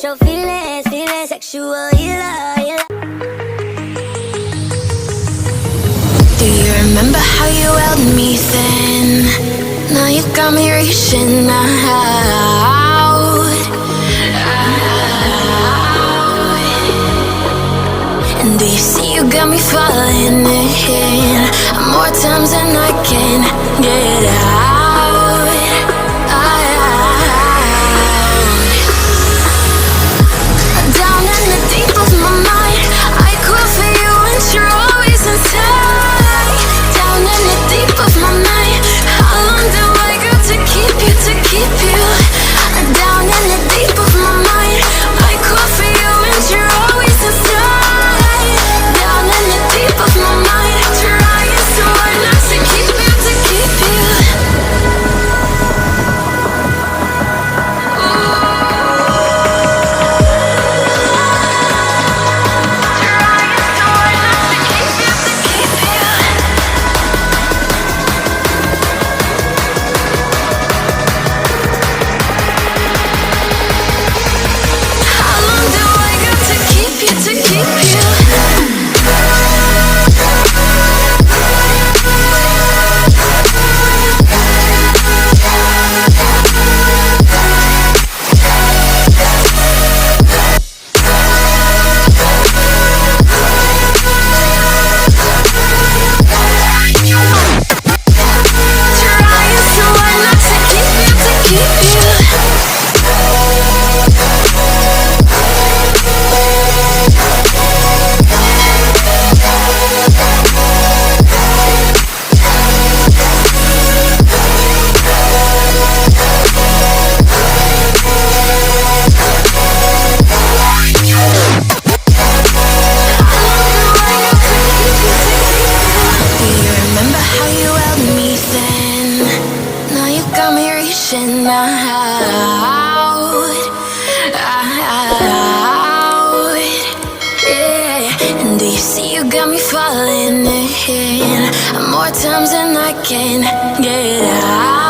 Express your feelings, feeling sexual healer. Do you remember how you held me then? Now you got me reaching out. And do you see you got me falling in more times than I can get out. Down in the deep of my mind, I call for you and you're always inside. Down in the deep of my mind, how long do I got to keep you, to keep you? Down in the deep of my mind, I call for you and you're always inside. Down in the deep of my mind, trying so hard not to keep you, to keep you. Falling in more times than I can get out.